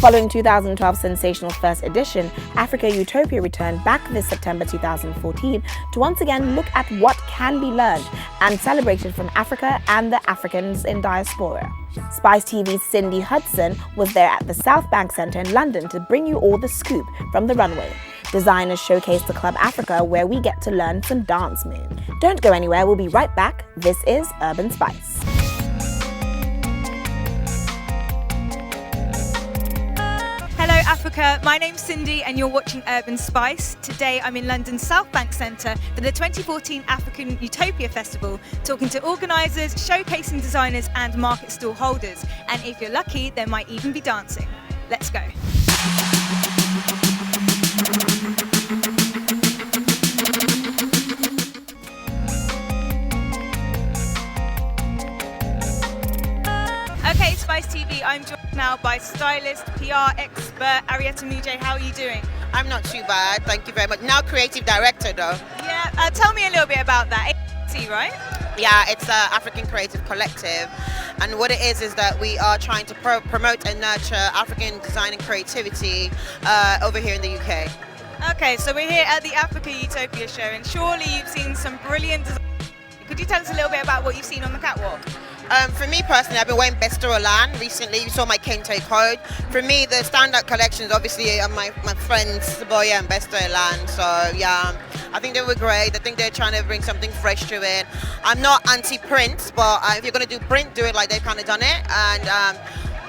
Following 2012's sensational first edition, Africa Utopia returned back this September 2014 to once again look at what can be learned and celebrated from Africa and the Africans in diaspora. Spice TV's Cindy Hudson was there at the Southbank Centre in London to bring you all the scoop from the runway. Designers showcased the Club Africa, where we get to learn some dance moves. Don't go anywhere, we'll be right back. This is Urban Spice. Hello Africa, my name's Cindy and you're watching Urban Spice. Today I'm in London's Southbank Centre for the 2014 African Utopia Festival, talking to organisers, showcasing designers and market stall holders. And if you're lucky, there might even be dancing. Let's go. Okay, Spice TV, I'm joined now by stylist, PR expert Arietta Mujay. How are you doing? I'm not too bad, thank you very much. Now creative director though. Yeah, tell me a little bit about that. ACC, right? Yeah, it's African Creative Collective, and what it is that we are trying to promote and nurture African design and creativity over here in the UK. Okay, so we're here at the Africa Utopia show, and surely you've seen some brilliant design. Could you tell us a little bit about what you've seen on the catwalk? For me personally, I've been wearing Best Land recently. You saw my Kente code. For me, the standout collections obviously are my friends Saboya and Best Land. So yeah, I think they were great. I think they're trying to bring something fresh to it. I'm not anti-print, but if you're going to do print, do it like they've kind of done it. And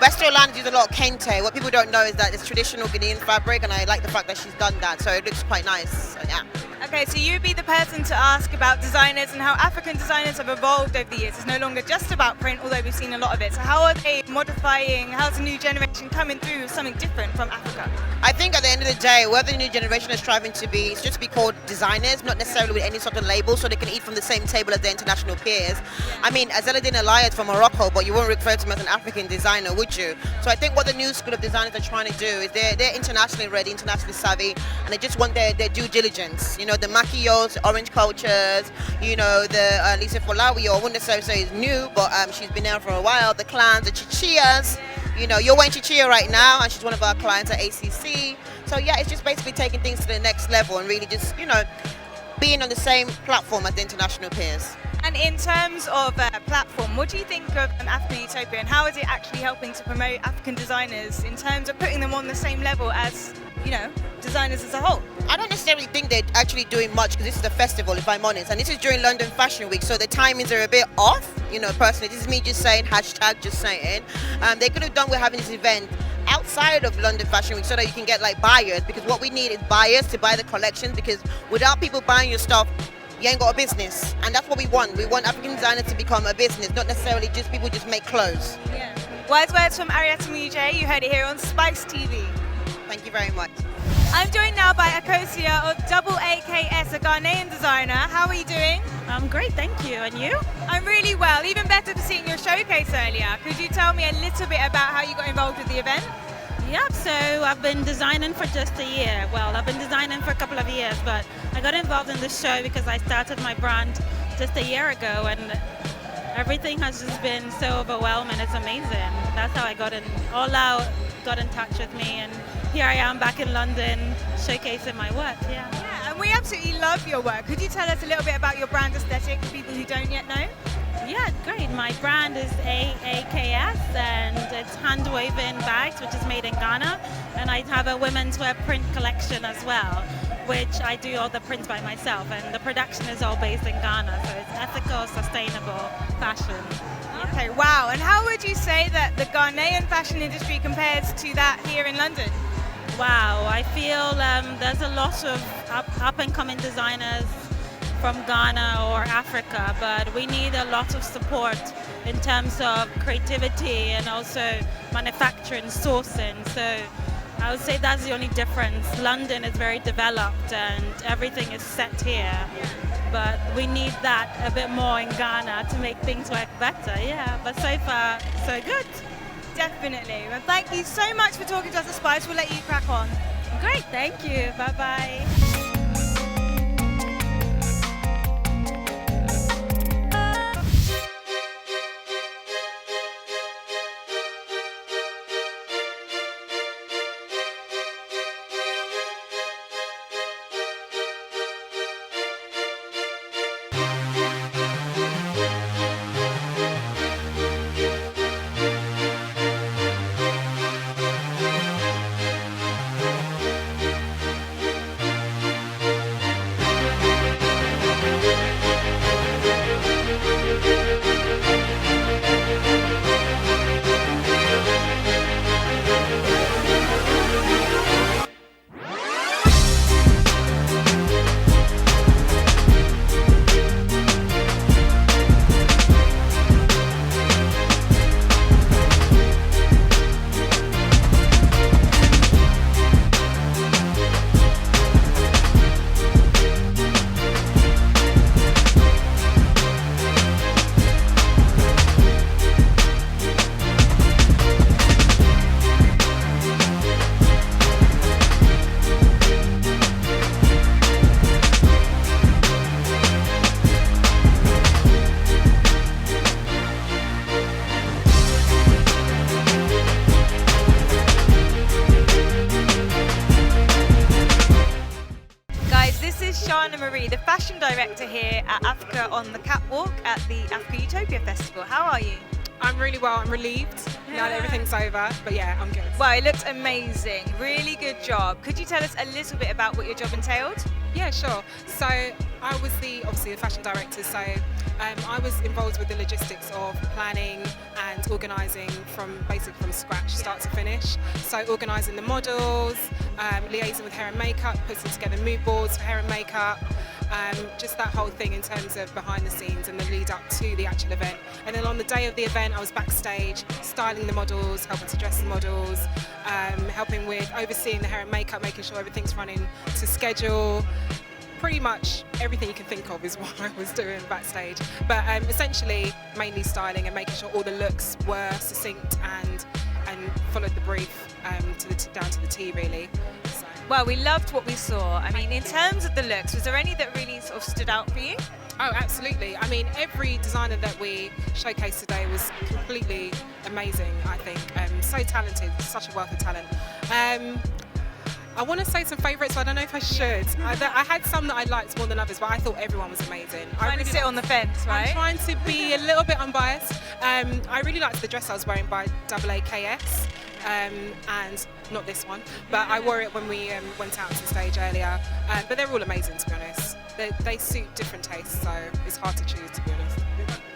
Best Land uses a lot of Kente. What people don't know is that it's traditional Ghanaian fabric, and I like the fact that she's done that. So it looks quite nice. So, yeah. Okay, so you'd be the person to ask about designers and how African designers have evolved over the years. It's no longer just about print, although we've seen a lot of it. So how are they modifying, how's the new generation coming through with something different from Africa? I think at the end of the day, what the new generation is striving to be is just to be called designers, not necessarily with any sort of label, so they can eat from the same table as their international peers. I mean, Azeladine Elias from Morocco, but you wouldn't refer to him as an African designer, would you? So I think what the new school of designers are trying to do is they're internationally ready, internationally savvy, and they just want their due diligence. You know, the Makiyos, the Orange Cultures, you know, the Lisa Folawi, I wouldn't necessarily say is new, but she's been there for a while, the Clans, the Chichias. You know, you're wearing Chichia right now, and she's one of our clients at ACC. So yeah, it's just basically taking things to the next level and really just, you know, being on the same platform as the international peers. And in terms of platform, what do you think of African Utopia, and how is it actually helping to promote African designers in terms of putting them on the same level as, you know, designers as a whole? I don't necessarily think they're actually doing much, because this is a festival, if I'm honest, and this is during London Fashion Week, so the timings are a bit off, you know, personally. This is me just saying, hashtag just saying. They could have done with having this event outside of London Fashion Week so that you can get like buyers, because what we need is buyers to buy the collections, because without people buying your stuff, you ain't got a business, and that's what we want. We want African designers to become a business, not necessarily just people just make clothes. Yeah. Wise words from Arietta Mujay. You heard it here on Spice TV. Thank you very much. I'm joined now by Akosia of Double AKS, a Ghanaian designer. How are you doing? I'm great, thank you. And you? I'm really well. Even better for seeing your showcase earlier. Could you tell me a little bit about how you got involved with the event? Yep, so I've been designing for just a year. Well, I've been designing for a couple of years, but I got involved in the show because I started my brand just a year ago, and everything has just been so overwhelming. It's amazing. That's how I got in. All Out got in touch with me, and here I am back in London showcasing my work. Yeah, and we absolutely love your work. Could you tell us a little bit about your brand aesthetic for people who don't yet know? Yeah, great. My brand is AAKS, and it's hand-woven bags, which is made in Ghana. And I have a women's wear print collection as well, which I do all the prints by myself. And the production is all based in Ghana, so it's ethical, sustainable fashion. Okay, wow. And how would you say that the Ghanaian fashion industry compares to that here in London? Wow, I feel there's a lot of up-and-coming designers from Ghana or Africa, but we need a lot of support in terms of creativity and also manufacturing, sourcing. So I would say that's the only difference. London is very developed and everything is set here, but we need that a bit more in Ghana to make things work better. Yeah, but so far, so good. Definitely. Well, thank you so much for talking to us at Spice. We'll let you crack on. Great, thank you. Bye-bye. fashion director here at Africa on the Catwalk at the Africa Utopia Festival. How are you? I'm really well. I'm relieved now that everything's over. But yeah, I'm good. Well, it looks amazing. Really good job. Could you tell us a little bit about what your job entailed? Yeah, sure. So I was obviously the fashion director. So I was involved with the logistics of planning and organising from scratch, start to finish. So organising the models, liaising with hair and makeup, putting together mood boards for hair and makeup. Just that whole thing in terms of behind the scenes and the lead up to the actual event. And then on the day of the event, I was backstage styling the models, helping to dress the models, helping with overseeing the hair and makeup, making sure everything's running to schedule. Pretty much everything you can think of is what I was doing backstage. But essentially, mainly styling and making sure all the looks were succinct and followed the brief down to the T, really. So. Well, we loved what we saw. I mean, in terms of the looks, was there any that really sort of stood out for you? Oh, absolutely. I mean, every designer that we showcased today was completely amazing, I think. So talented, such a wealth of talent. I want to say some favourites, but I don't know if I should. I had some that I liked more than others, but I thought everyone was amazing. Trying to sit on the fence, right? I'm trying to be a little bit unbiased. I really liked the dress I was wearing by AAKS. And not this one, but I wore it when we went out to stage earlier. But they're all amazing, to be honest. They suit different tastes, so it's hard to choose, to be honest.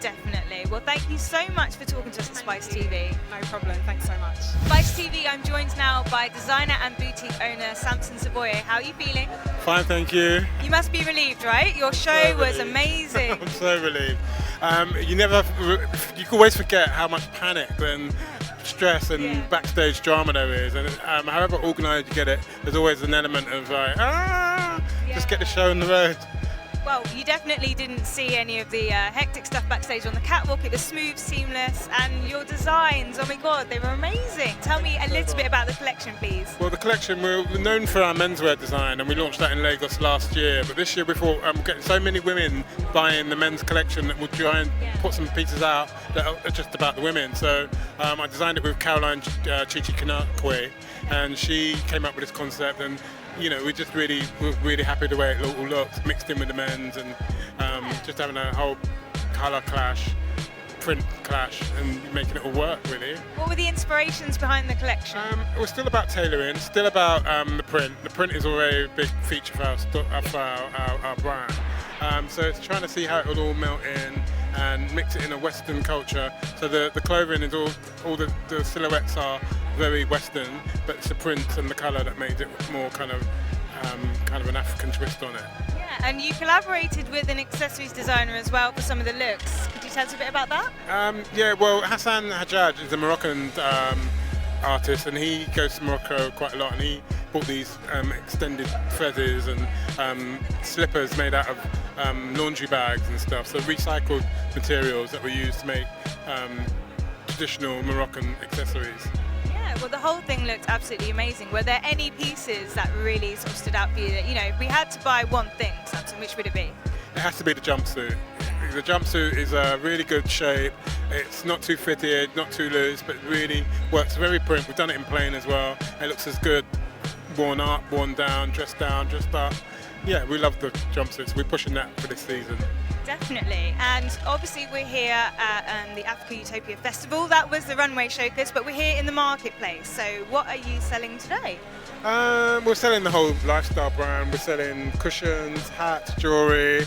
Definitely. Well, thank you so much for talking to us at Spice TV. No problem. Thanks so much. Spice TV, I'm joined now by designer and boutique owner Samson Saboye. How are you feeling? Fine, thank you. You must be relieved, right? Your show was amazing. I'm so relieved. You can always forget how much panic and stress and backstage drama there is, and however organised you get it, there's always an element of like, just get the show on the road. Well, you definitely didn't see any of the hectic stuff backstage on the catwalk. It was smooth, seamless, and your designs, oh my God, they were amazing. Tell me a little bit about the collection, please. Well, the collection, we're known for our menswear design, and we launched that in Lagos last year, but this year we thought getting so many women buying the men's collection that we'll try and put some pieces out that are just about the women. So I designed it with Caroline Chichi Kanakwe, and she came up with this concept, and we're just really happy the way it all looks, mixed in with the men's, and just having a whole colour clash, print clash, and making it all work, really. What were the inspirations behind the collection? It was still about tailoring, still about the print. The print is already a big feature for our brand. So it's trying to see how it would all melt in and mix it in a Western culture. So the clothing is all the silhouettes are very Western, but it's the print and the colour that made it more kind of an African twist on it. Yeah, and you collaborated with an accessories designer as well for some of the looks. Could you tell us a bit about that? Well, Hassan Hajjaj is a Moroccan artist, and he goes to Morocco quite a lot, and he bought these extended feathers and slippers made out of laundry bags and stuff, so recycled materials that were used to make traditional Moroccan accessories. Yeah, well, the whole thing looked absolutely amazing. Were there any pieces that really sort of stood out for you that, if we had to buy one thing, Samson, which would it be? It has to be the jumpsuit. The jumpsuit is a really good shape. It's not too fitted, not too loose, but really works very print. We've done it in plain as well. It looks as good, worn up, worn down, dressed up. Yeah, we love the jumpsuits. We're pushing that for this season. Definitely, and obviously we're here at the Africa Utopia Festival. That was the runway showcase, but we're here in the marketplace. So what are you selling today? We're selling the whole lifestyle brand. We're selling cushions, hats, jewellery,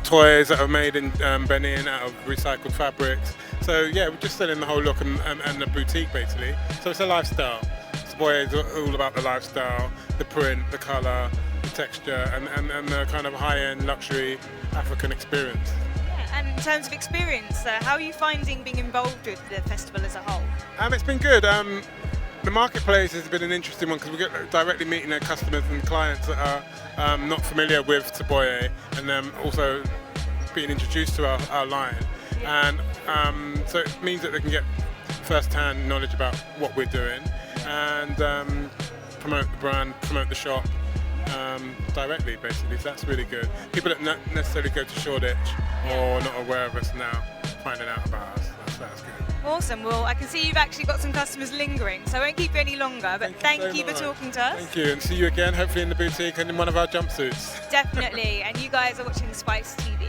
toys that are made in Benin out of recycled fabrics. So yeah, we're just selling the whole look and the boutique basically. So it's a lifestyle. Saboye is all about the lifestyle, the print, the colour, the texture, and the kind of high-end luxury African experience. Yeah, and in terms of experience, how are you finding being involved with the festival as a whole? It's been good. The marketplace has been an interesting one because we get directly meeting their customers and clients that are not familiar with Saboye, and also being introduced to our line. And so it means that they can get first-hand knowledge about what we're doing and promote the brand, promote the shop directly, basically. So that's really good. People that not necessarily go to Shoreditch or not aware of us now finding out about us. That's good. Awesome. Well, I can see you've actually got some customers lingering, so I won't keep you any longer. But thank so you for much. talking to us. Thank you, and see you again, hopefully in the boutique and in one of our jumpsuits. Definitely. And you guys are watching Spice TV.